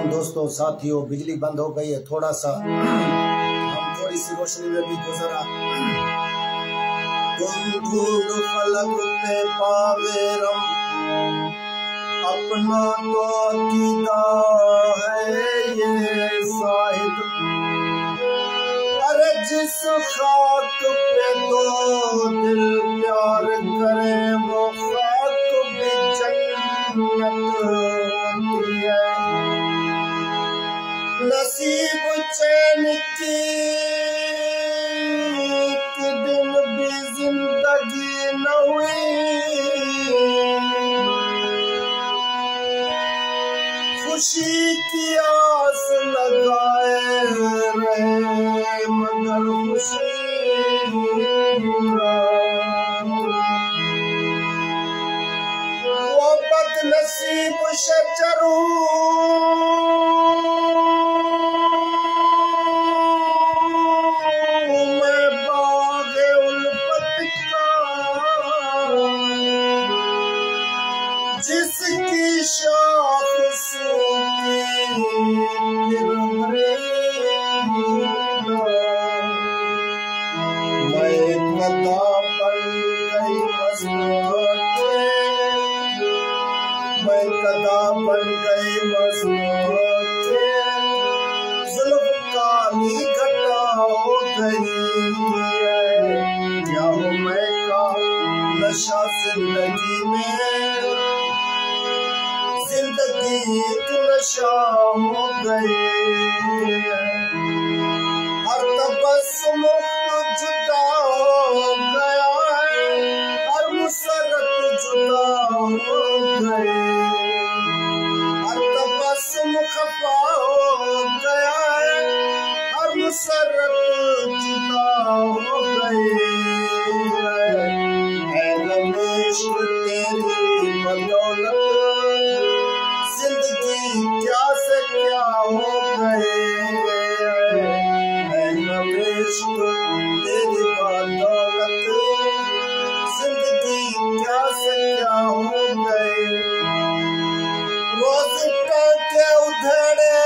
दोस्तों साथियों, बिजली बंद हो गई है। थोड़ा सा हम थोड़ी सी रोशनी में भी गुजरा। तुम ढूंढ फलक पे पावे रम, अपना तो अकीदा है ये साहिद। अरे जिस खाक पे दो दिल प्यार करे वो खाक भी जन्नत होती है। नसीब चैन की एक दिन भी जिंदगी न हुई, खुशी की आस लगाए रहे मगर खुशी वो बदनसीब शजरू जिसकी शाख सूखी मैं कदा बन गई मसनूते, मैं कदा बन गई मसनूते, जुल्फ काली घटा हो गई है। क्या हो मैं का नशा जिंदगी में, जिंदगी एक नशा हो गई है। हर तबस्सुम जुदा हो गया है, हर मुसरत जुदा हो गई, हर तबस्सुम खफा हो गया है, हर मुसरत जुदा हो गई है। रमेश तेरी बदौलत जिंदगी क्या से क्या हो गए, रमेश तेरी बदौलत जिंदगी क्या से क्या हो गए। रोज के उधड़े